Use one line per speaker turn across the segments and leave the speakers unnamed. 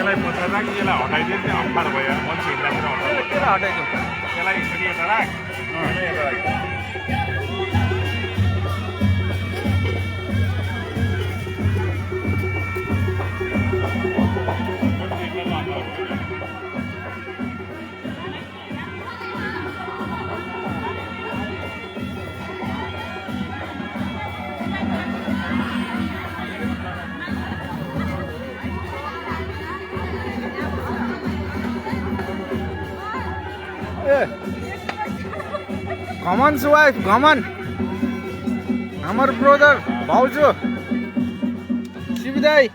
यसलाई पछाडि राख यसलाई हटाइदियो नि अप्ठ्यारो भयो मान्छे हिँड्दा पनि हटाइदियो यसलाई यसरी यता राख
Gaman's wife, Gaman. Our brother, Baujo. Shivdai.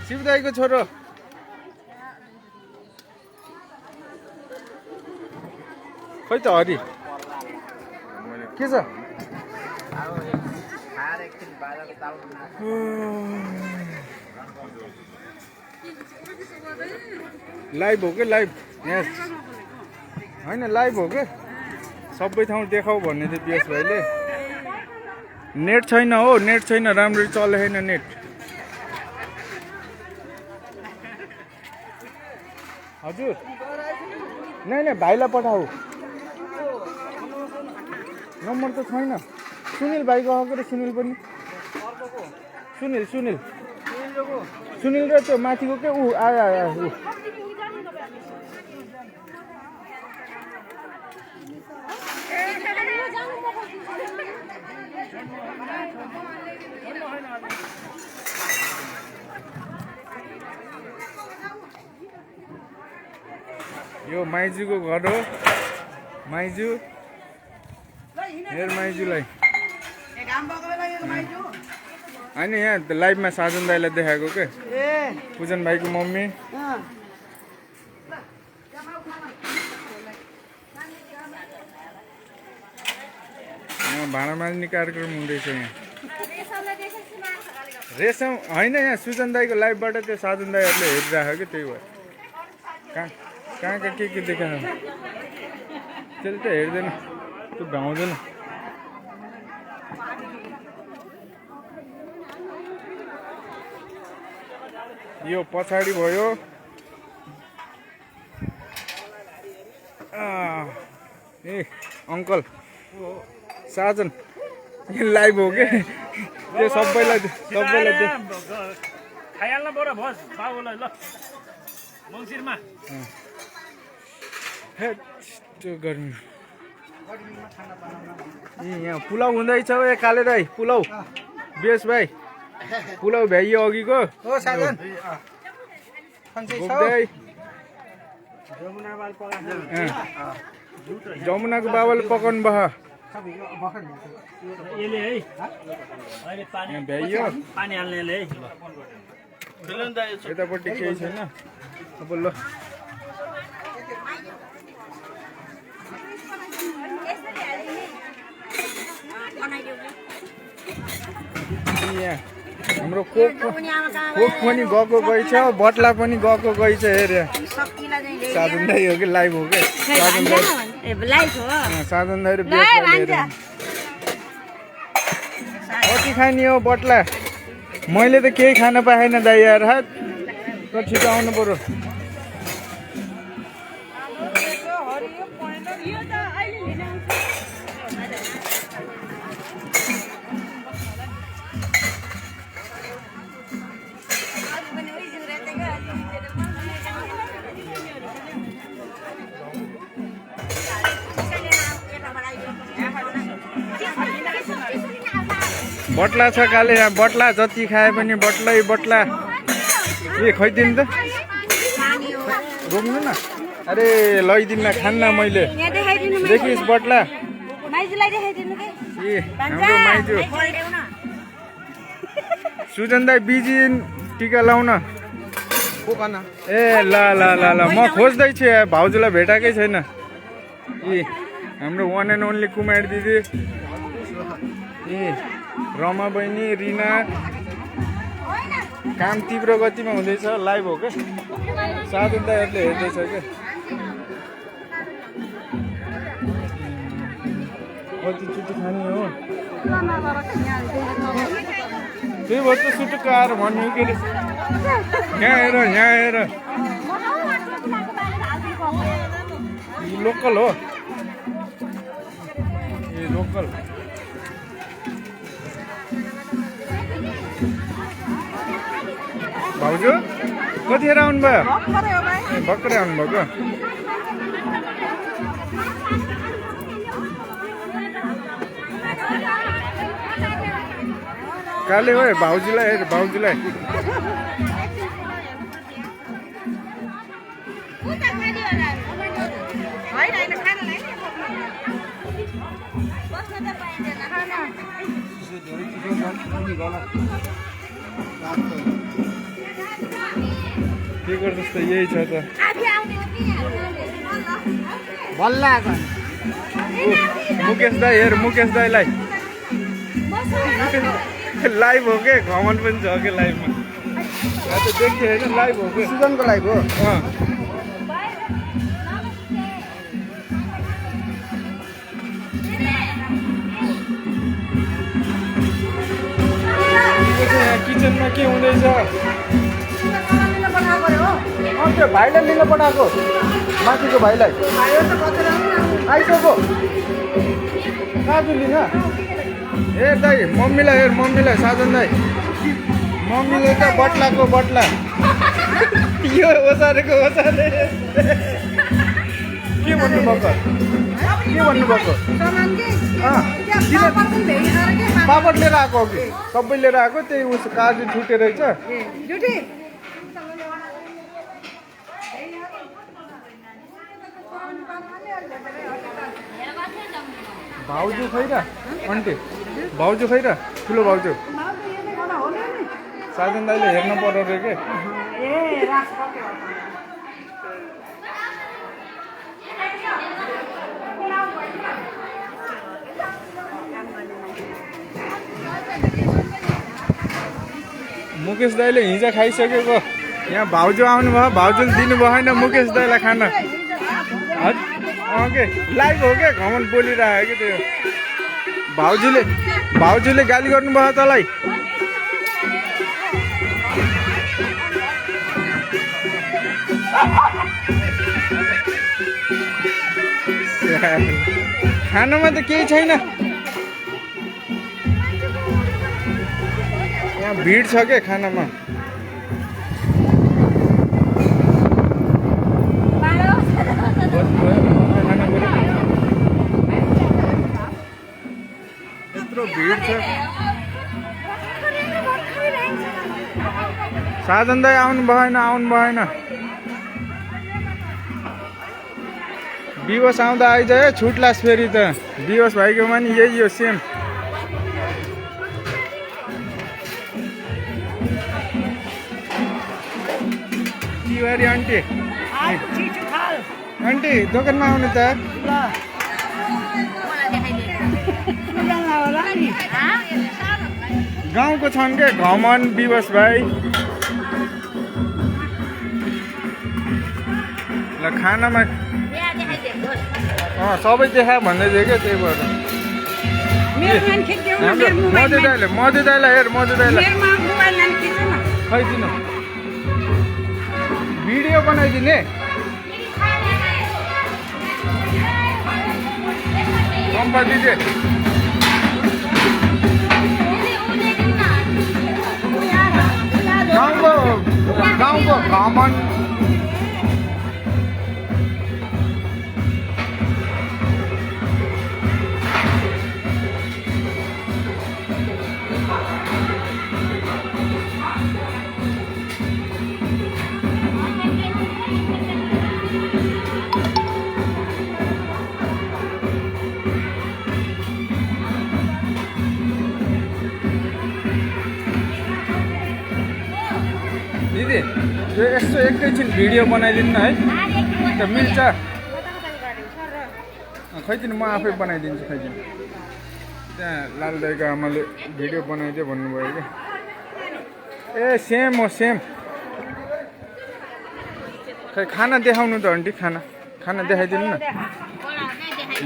Shivdai ko choro. Khoi ta hari. के छ लाइभ हो के लाइभ यस हैन लाइभ हो के सबै ठाउँ देखाऊ भन्ने थियो पिएस भाइले नेट छैन हो नेट छैन राम्ररी चलेन नेट हजुर नै नै भाइलाई पठाऊ नम्बर त छैन सुनिल भाइको आएको र सुनिल पनि सुनिल र त्यो माथिको के ऊ आयो ऊ यो माइजूको घर हो माइजू हेर माइजूलाई होइन यहाँ लाइभमा साजन दाईलाई देखाएको के पूजन भाइको मम्मी यहाँ भाँडा माज्ने कार्यक्रम हुँदैछ यहाँ रेशम होइन यहाँ सुजन दाईको लाइभबाट त्यो साजन दाईहरूले हेरिरहेको कि त्यही भएर कहाँ के देखाएको त्यसले त हेर्दैन त्यो भ्याउँदैन यो पछाडि भयो ए अङ्कल साजन लाइभ हो के त्यो सबैलाई
खाइहाल्न बरु भोज बाबुलाई ल मङ्सिरमा
त्यो गर्मी यहाँ पुलाउ हुँदैछ ए काले दाई पुलाउ बेस भाइ पुलाउ भ्याइयो अघिको जमुनाको बाबाले पकाउनु भयो भ्याइयो यतापट्टि केही छैन अब ल यहाँ हाम्रो कोक पनि गएको गइ छ बट्ला पनि गएको गइ छ हेरे साधन दाई हो कि लाइभ हो कि साधन दाई र कति खाने हो बट्ला मैले त केही खान पाएन दाई यार हात छिटो आउनु पर्यो बट्ला छ काले यहाँ बट्ला जति खाए पनि बट्लै बट्ला ए खैदिनु त रोक्नु न अरे लैदिन्न खान्न मैले देखिस् बट्ला ए हाम्रो माइजू सुजन दाई बिजी टिका लाउन ए ल ल ल ल म खोज्दैछु यहाँ भाउजूलाई भेटाएकै छैन ए हाम्रो वान एन्ड ओन्ली कुमार दिदी ए रमा बहिनी रिना काम तीव्र गतिमा हुँदैछ लाइभ हो क्या साधु दाइहरूले हेर्दैछ क्या कतिचोटि खाने हो त्यही भएर त सुटुक्क आएर भन्यो के अरे यहाँ हेर लोकल हो ए लोकल भाउजू कतिखेर आउनुभयो ए भर्खरै आउनुभएको काले हो भाउजूलाई हेर भाउजूलाई के गर्नुहोस् त यही छ त मुकेश दाई हेर मुकेश दाईलाई लाइभ हो के घमन पनि छ कि लाइभमा देख्थ्यो होइन लाइभ हो कि
सिजनको लाइभ हो
यहाँ किचनमा के हुँदैछ त्यो भाइलाई लिन पठाएको माथिको भाइलाई आइसक्यो काजु लिन हेर दाइ मम्मीलाई हेर मम्मीलाई साधन दाइ मम्मीले त बट्लाको बट्ला यो ओसारेको ओसारे के भन्नुभएको पापड लिएर आएको हो कि सबै लिएर आएको त्यही उस काजु छुटे रहेछ भाउजू खै र आन्टी भाउजू खै र ठुलो भाउजू साधन दाइले हेर्न पर्यो रे के मुकेश दाइले हिजो खाइसकेको यहाँ भाउजू आउनुभयो भाउजूले दिनु भएन मुकेश दाइलाई खाना के लाइभ हो क्या घमन बोलिरहेको कि त्यो भाउजूले गाली गर्नुभयो तँलाई खानामा त केही छैन यहाँ भिड छ क्या खानामा यत्रो भिड छ साधन दाइ आउनु भएन बिवस आउँदा आइजायो छुट्लास फेरि त बिवस भाइकोमा नि यही हो सेम तिवारी आन्टी आन्टी दोकानमा आउनु त गाउँको छन् के घमन बिवस भाइ ल खानामा सबै देखा भन्दै थियो क्या त्यही भएर मधु दाइलाई हेर मधु दाइलाई खै दिनु भिडियो बनाइदिने कम्पा दिदी गाउँको घमन दिदी यो यसो एकैछिन भिडियो बनाइदिनु न है त मिल्छ खैदिनु म आफै बनाइदिन्छु खैदिनु त्यहाँ लाल दाइको आमाले भिडियो बनाइदियो भन्नुभयो क्या ए सेम हो सेम खै खाना देखाउनु त आन्टी खाना देखाइदिनु न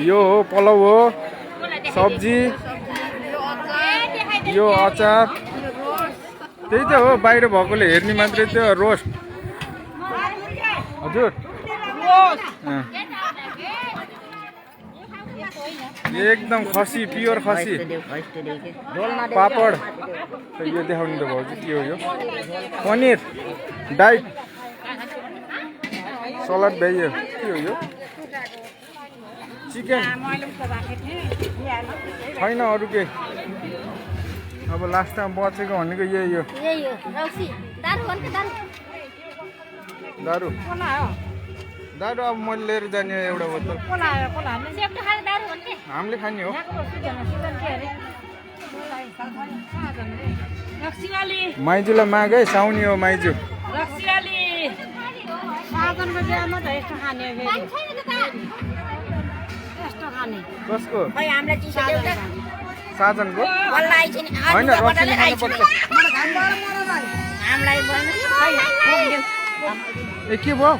यो हो पलाउ हो सब्जी यो अचार त्यही त हो बाहिर भएकोले हेर्ने मात्रै त्यो रोस्ट हजुर एकदम खसी प्योर खसी पापड यो देखाउनु त भाउजू के हो यो पनिर डाइट सलाद भ्याइयो के हो यो चिकन छैन अरू केही अब लास्टमा बचेको भनेको यही हो दारू अब मैले लिएर जाने एउटा बोतल हामीले खाने हो माइजूलाई माग है साउनी हो माइजू कसको साजनको होइन रक्सी खानुपर्छ ए के भयो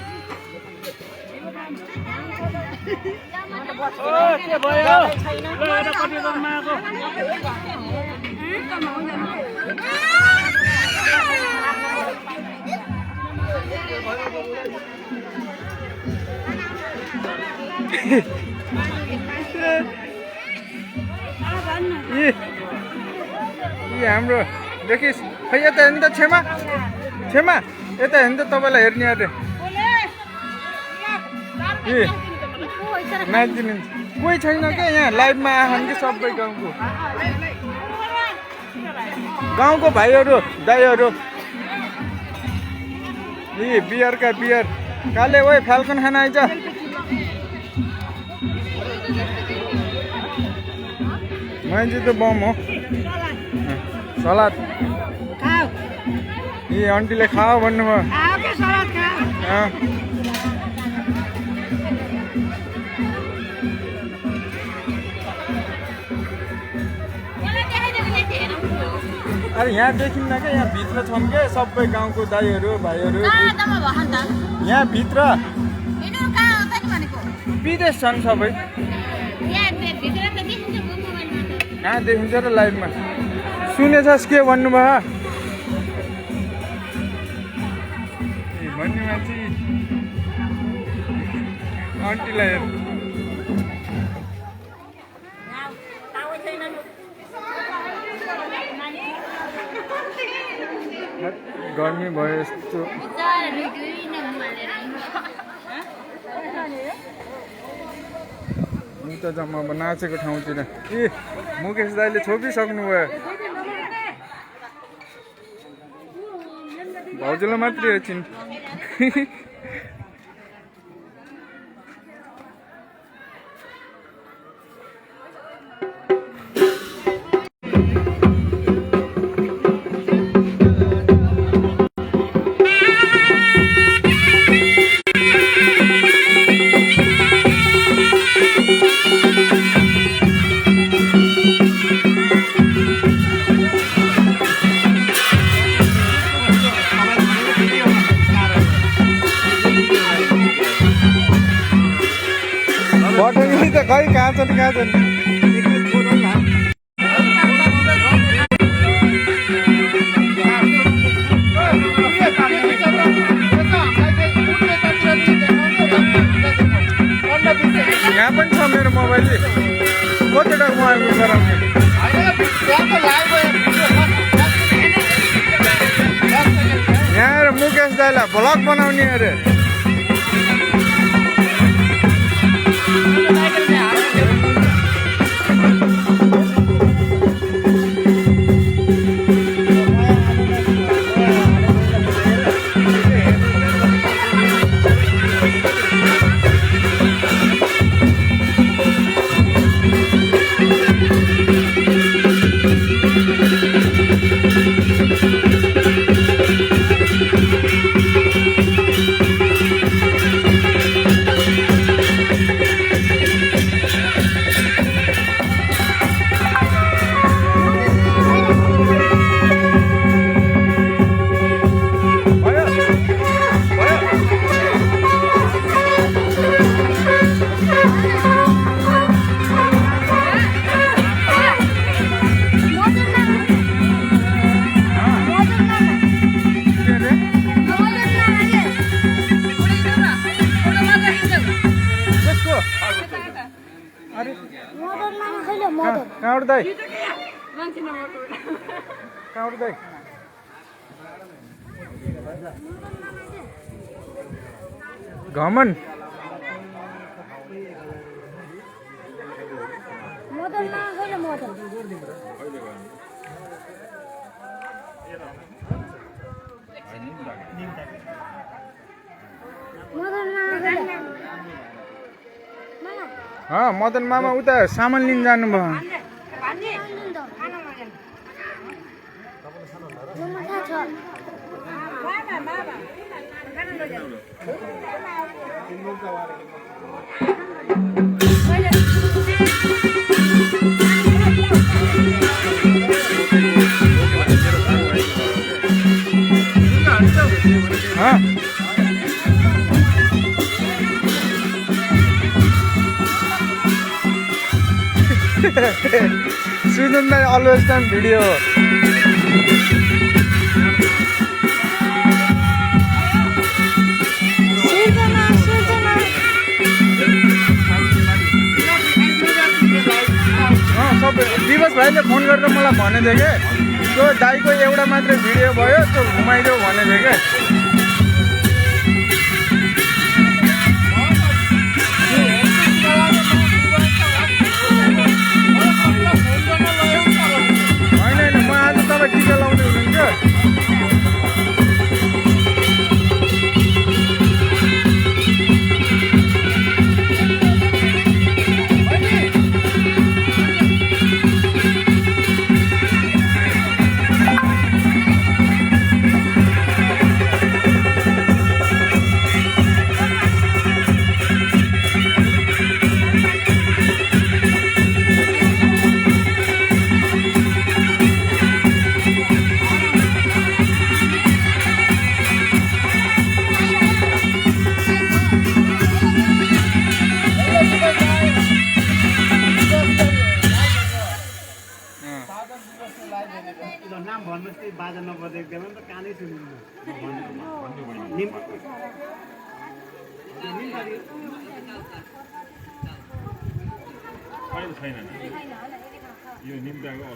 हाम्रो देखिस् खै यता हेर्नु त छेमा यता हेर्नु त तपाईँलाई हेर्ने अरे म्याच दिनुहुन्छ कोही छैन क्या यहाँ लाइभमा आएछन् कि सबै गाउँको भाइहरू दाइहरू बियरका बियर काले ओइ फ्याल्कन खान आइज मान्छे त बम हो सलाद आन्टीले खाओ भन्नुभयो अरे यहाँ देखिन्न क्या यहाँ भित्र छन् क्या सबै गाउँको दाइहरू भाइहरू यहाँ भित्र विदेश छन् सबै कहाँ देखिन्छ र लाइभमा सुनेछस् के भन्नुभयो भन्ने मान्छे आन्टीलाई गर्मी भयो यस्तो त जम्मा अब नाचेको ठाउँतिर मुकेश दाइले छोपिसक्नु भयो भाउजूलाई मात्रै एकछिन बटनी त खै कहाँ छन् यहाँ पनि छ मेरो मोबाइल कतिवटा मोबाइल गराउने यहाँ मुकेश दाइलाई भ्लग बनाउने अरे कहाँ उठ्दै कहाँ उठ्दै घमन मदन मामा उता सामान लिन जानुभयो सुजन दाई अलवेज टाइम भिडियो सबै दिवस भाइले फोन गरेर मलाई भनेको थियो कि त्यो दाईको एउटा मात्रै भिडियो भयो त्यो घुमाइदेऊ भनेको थियो क्या टिका लाउने हुनुहुन्छ
नाम भन्नुहोस् त्यही बाजा नपर्दै एकदमै त कानै सुनिन्न
छैन यो निम्ताको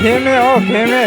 खेमे हो खेमे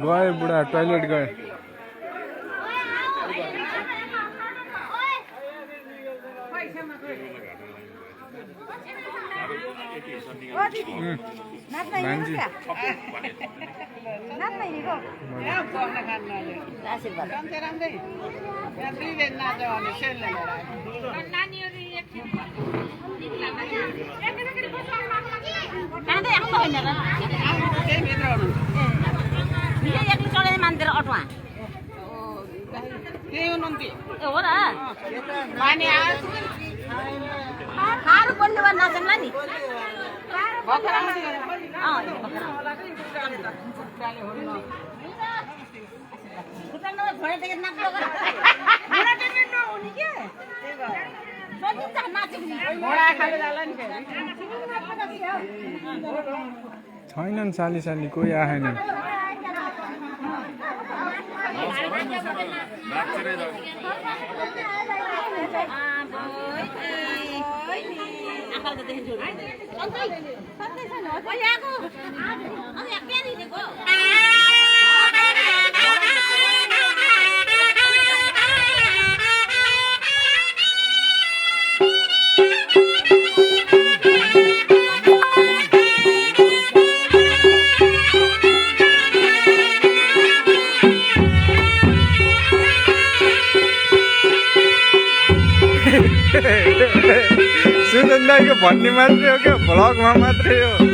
गए बुढा टोइलेट गए
मान्छे अटुवा हो र खारू बन्ने भए नजाउँला नि
छैनन् साली साली कोही आएनन् सुन्दर दाइको भन्ने मात्रै हो क्या भ्लगमा मात्रै हो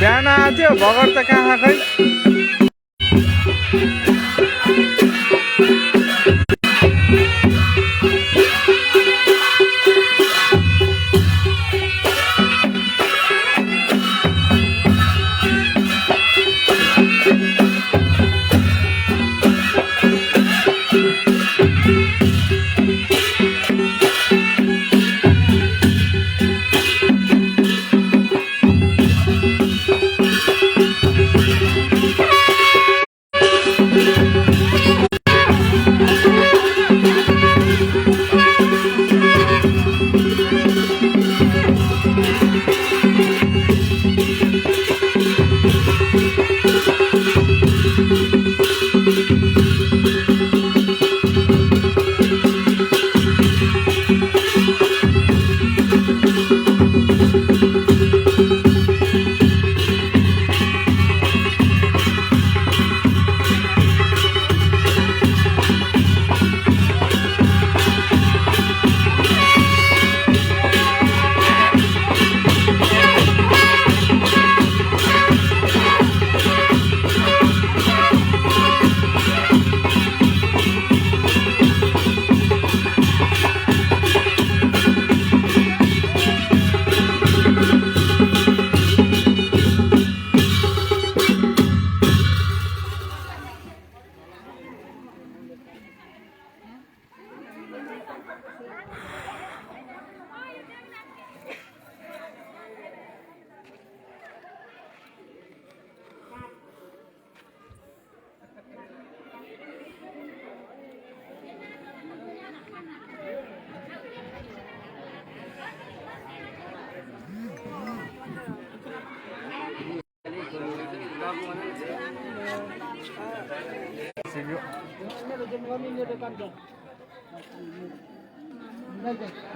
बिहान आएको थियो भगर त कहाँ खै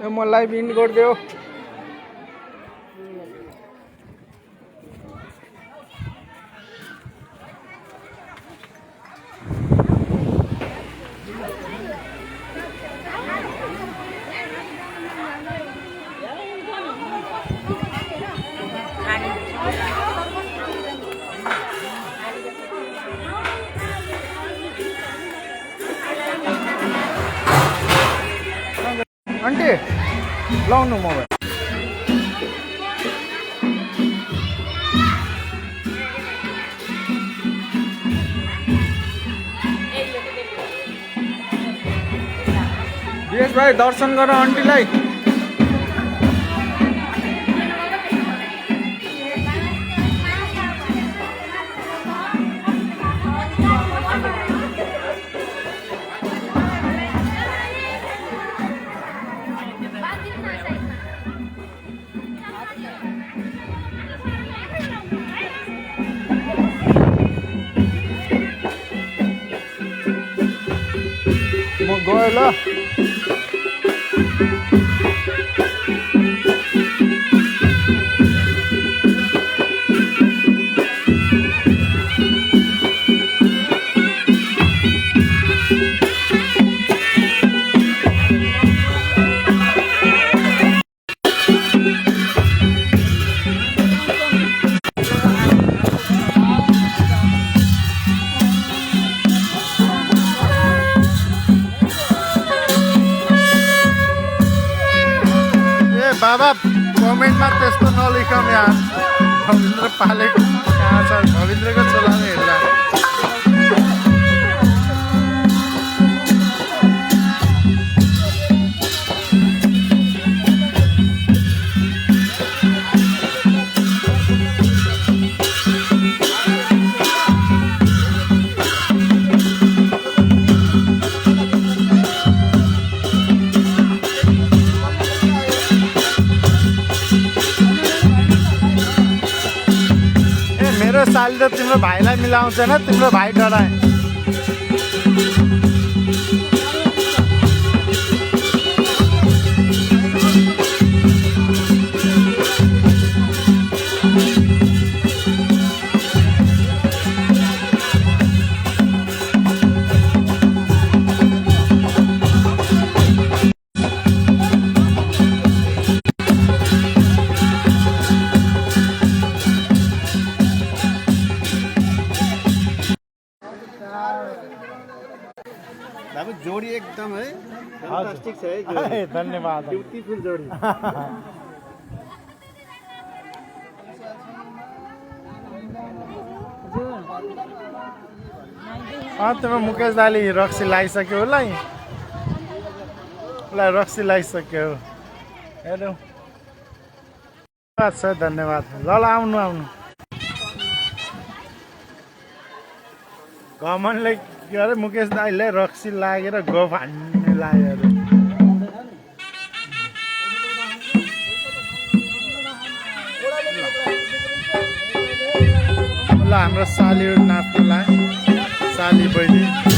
म लाइभ इन गरिदेऊ आन्टी लाउनु मोबाइल बिएस भाइ दर्शन गर आन्टीलाई म गएँ ल बाबा कमेन्टमा त्यस्तो नलेखौँ यहाँ रविन्द्र पालेको कहाँ छ रविन्द्रको छोराले हेर्ला साली त तिम्रो भाइलाई मिलाउँछेन तिम्रो भाइ डराए
जोडी एकदम है फैंटास्टिक छ है जोडी
धन्यवाद
ब्युटीफुल जोडी
तिम्रो मुकेश दाले रक्सी लगाइसक्यो होला उसलाई रक्सी लगाइसक्यो हेरौँ छ धन्यवाद ल आउनु आउनु घमनले के अरे मुकेश दाईले रक्सी लागेर गफ हान्ने लाग्यो अरे ल हाम्रो सालीहरू नाच्नु लाग्यो साली बहिनी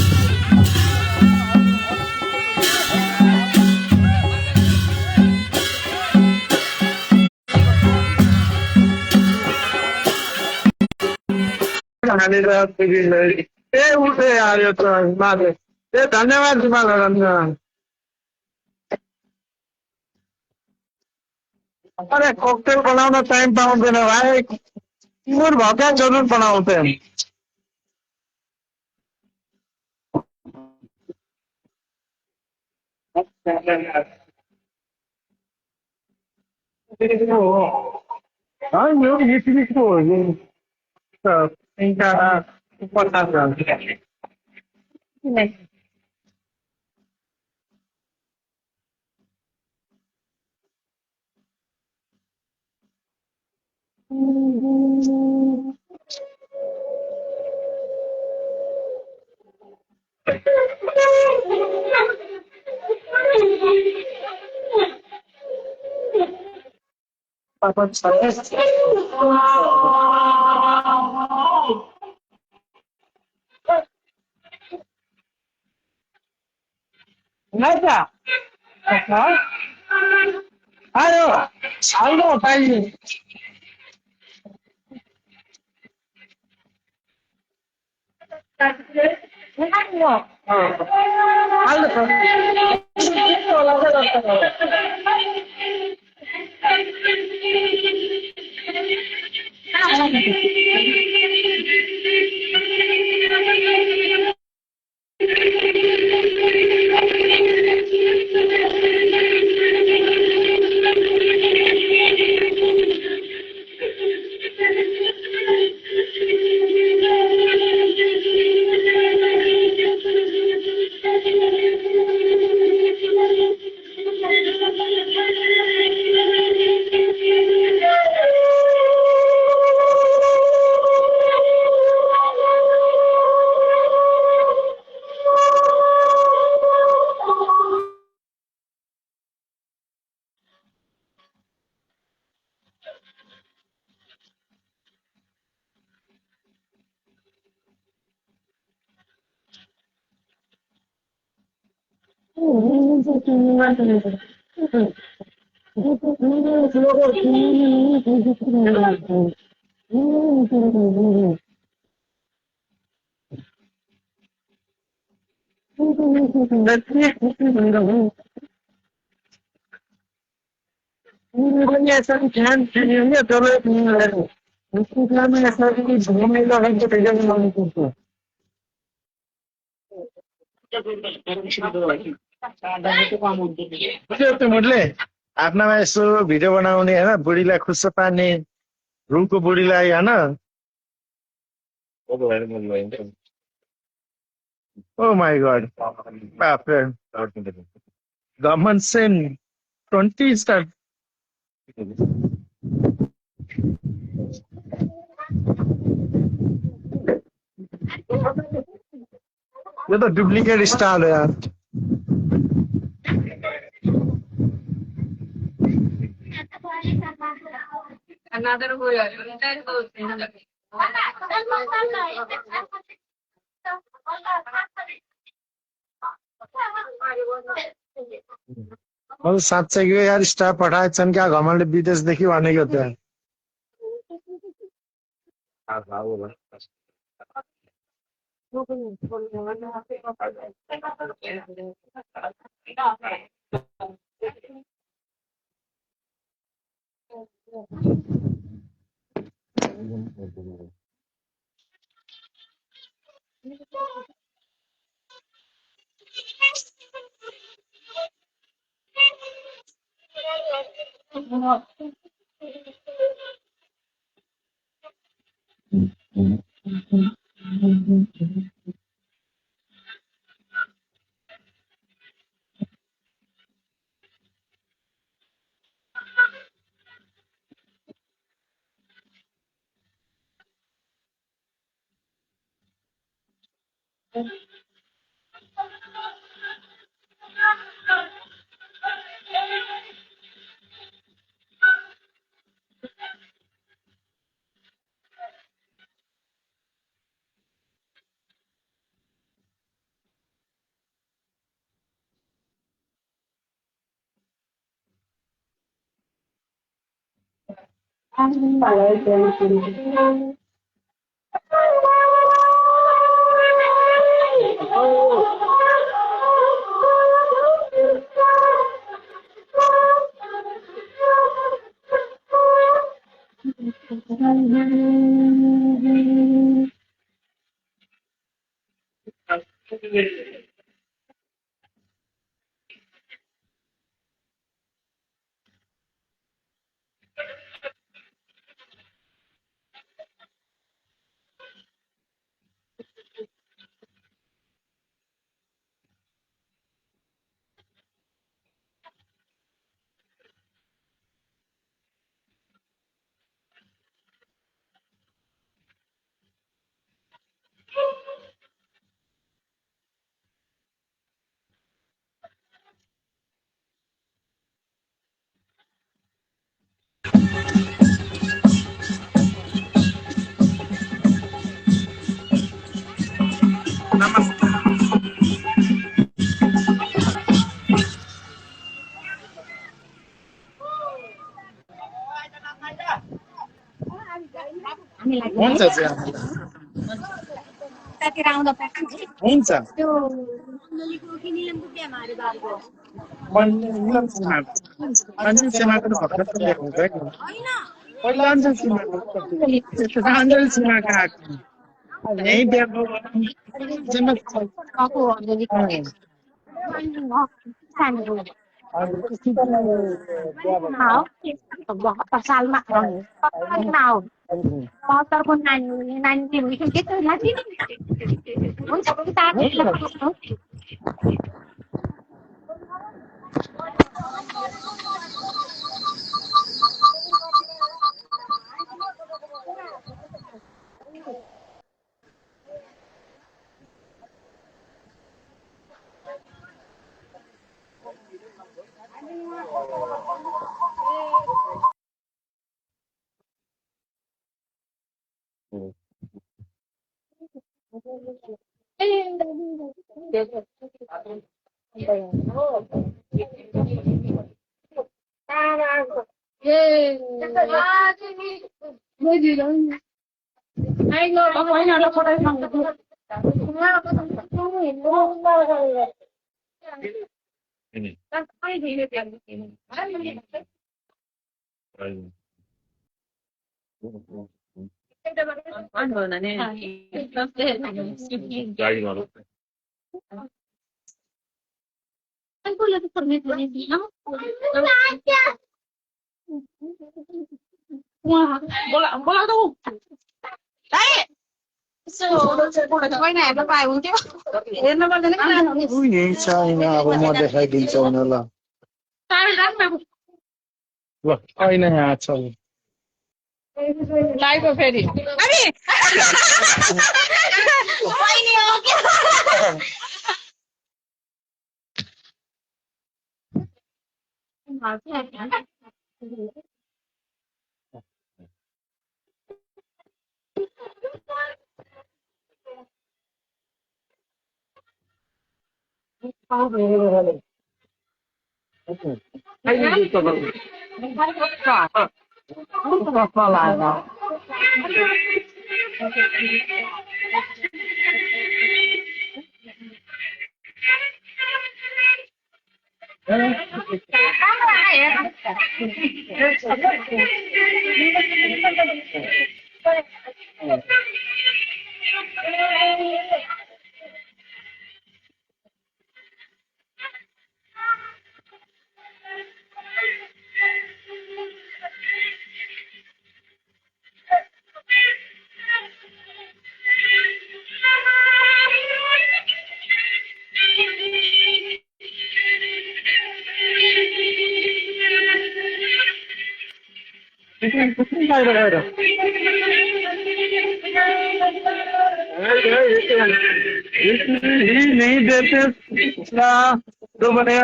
उठे यार यो त हिमालय धन्यवाद हिमालय धन्यवाद अरे ककटेल बनाउन टाइम पाउँदैन भाइ मुर भएका जरुर बनाउँछन् यो हिटको हो ఇంకా Nada. Ayo, algo país. बुझ्यौ त्यो मुडले आफ्नामा यसो भिडियो बनाउने होइन बुढीलाई खुस्स पार्ने रुमको बुढीलाई होइन ओ माई गड बाफ्रे गभर्मेन्ट सेन 20 स्टार यो त डुप्लिकेट स्टार हो यार साँच्चै यो यार स्टार पठाएछन् क्या घमण्डले विदेशदेखि भनेको त्यो हुन्छ
यतातिर आउँदा पाउँछ
हुन्छ
त्यो मण्डलीको कि निलमको बिहामा अरे बाबुको
अन्जल सीमाको त भर्खर त ल्याएको हुन्छ है
होइन
पहिला अन्जल सीमाको अन्जल सीमाको आएको यही बिहाको
गएको अञ्जलीको सानो सालमा हो 72 को नानी हुन्छ
यही छ होइन अब म देखाइदिन्छु होइन ल ल ऐना यहाँ छ ही नहीं देते तो मैंने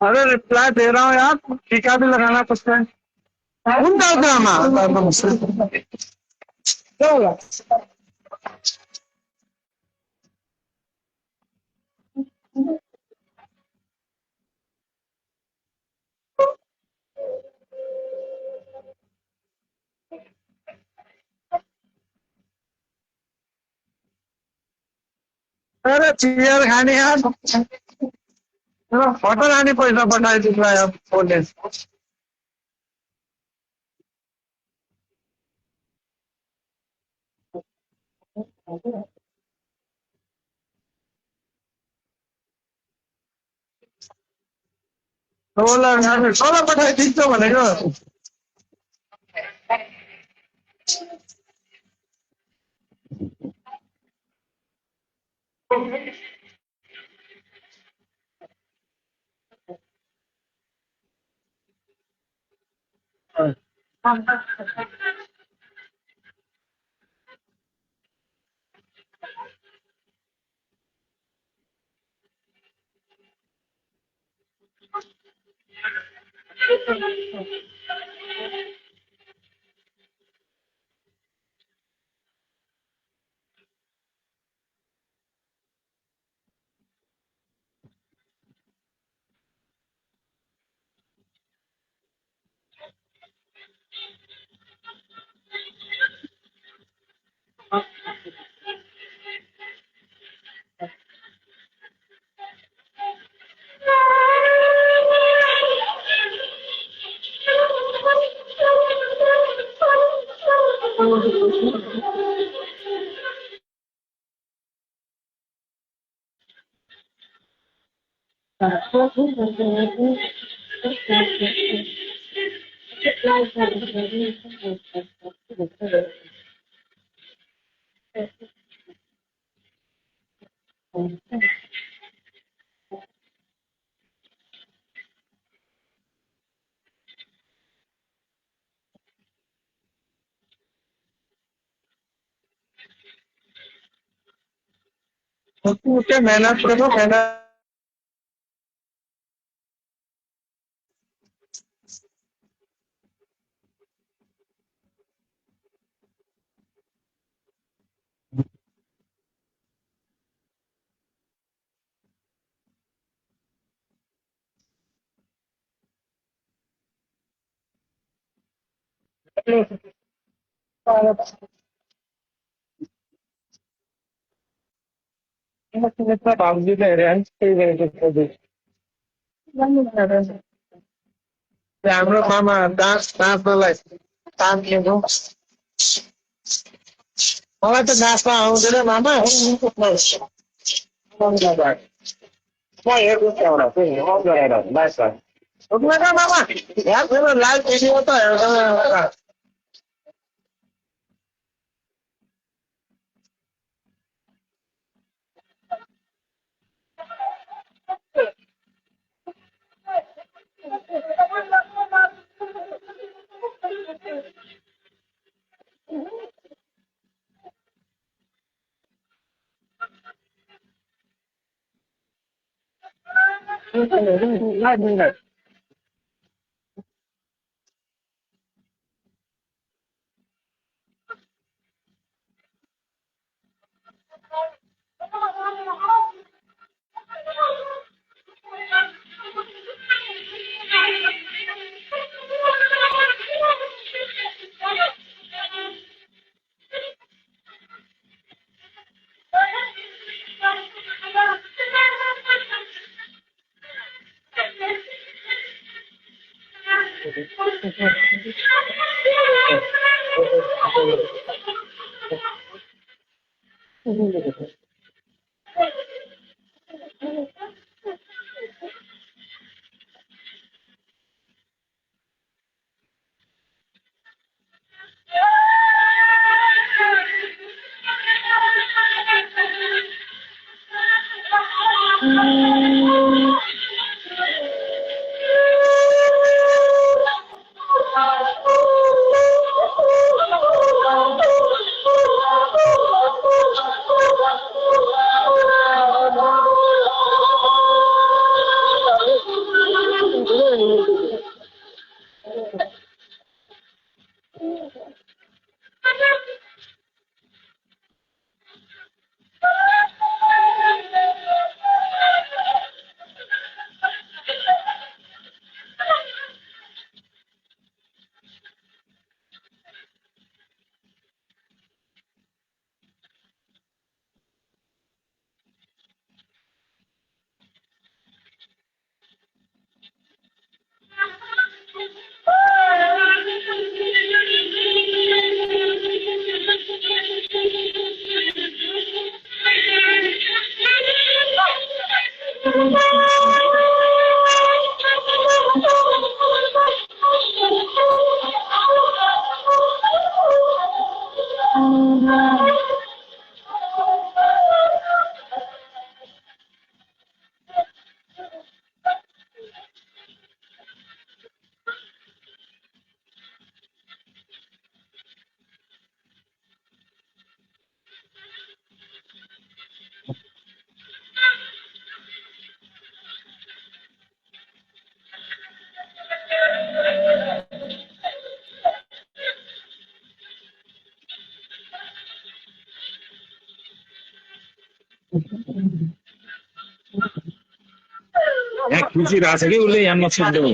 अरे रिप्लाई दे रहा हूँ यार टीका भी लगाना पड़ता है उनका ड्रामा क्या होगा अरे चियर खाने यार फोटो लाने पैसा पठाइदिनु यार फोनले तल पठाइदिन्छ भनेको क्या मेहनत करो मेहनत भाउजू ले रहे हैं हाम्रो मामा डाँच्नलाई तान्थ्यो मलाई त नाच्न आउँदैन मामा म हेर्नु एउटा अन गरेर लाइभ मामा यहाँ मेरो लाइभ भिडियो त हेर्नु लाइभ यहाँ खिचिरहेको छ कि उसले यहाँ नछिड्नु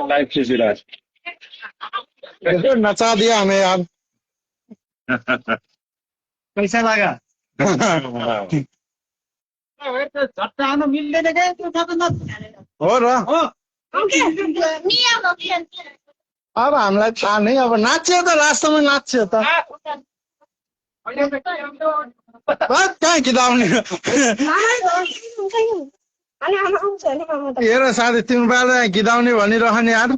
लाइभ खिचिरहेको छ नचा दिया हमें यार पैसा लगा हो र अब हामीलाई थाहा नै अब नाच्यो त लास्टमा नाच्यो त कहाँ गिदाउने हेर साथी तिम्रो बाले गिदाउने भनिरहने यार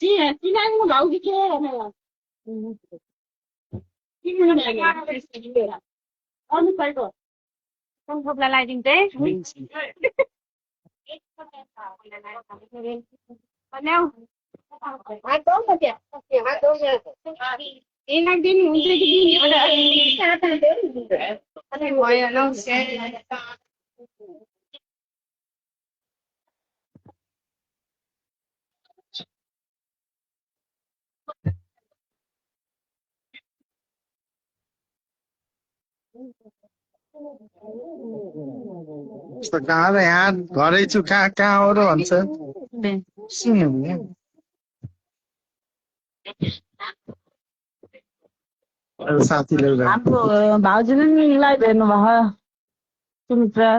Sì, ti vengo da un bicchiere. Onu पल्टो थोप्ला लगाइदिउँ चाहिँ ल्याऊ हात धोऊ न त्यहाँ हात धोऊ एक दिन हुन्छ कि भयो ल
कहाँ र यहाँ घरै छु कहाँ कहाँ हो र भन्छ सुन्नु नि साथीले
हाम्रो भाउजूले नि लाइभ हेर्नु भयो सुमित्रा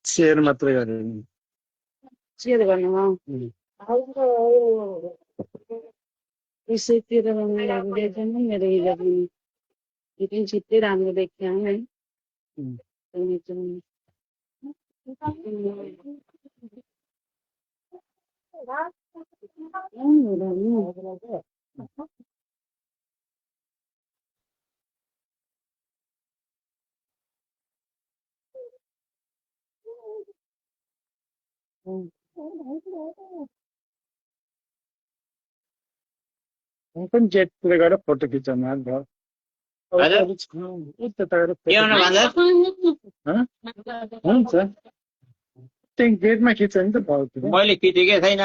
सेयर मात्रै गरे
सेयर गर्नु यसैतिर मेरो हिजो छिट्टै राम्रो देख्थ्यो है
पनि जेटले गएर फोटो खिचाउनु भयो हुन्छ त्यही गेटमा खिच्छ नि त भयो
मैले खिचेकै छैन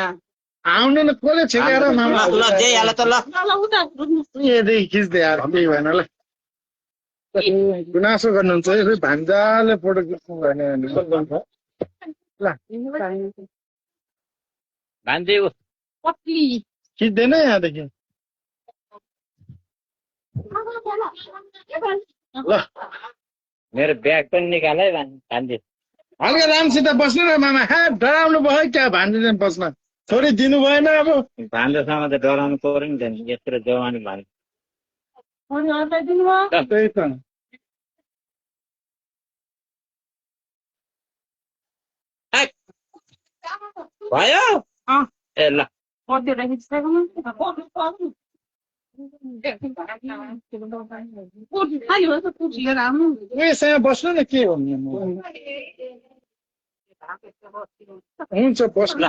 आउनु न कसले छेकेर मामा
ल जइहाल त ल
यदि खिच्दै केही भएन ल गुनासो गर्नुहुन्छ है भान्जाले फोटो खिच्नु भएन ल
भान्जे
खिच्दैन यहाँदेखि ल
मेरो ब्याग पनि निकाल है भान्जे
हल्का रामसित बस्नु न मामा डराउनु भयो क्या भान्जे बस्न छोरी दिनु भएन अब
भान्जासँग त डराउनु पर्यो नि त यत्रो जवानी भान्ज
त्यही त
भयो ए ल
उयोसँग बस्नु न के हो हुन्छ बस्नु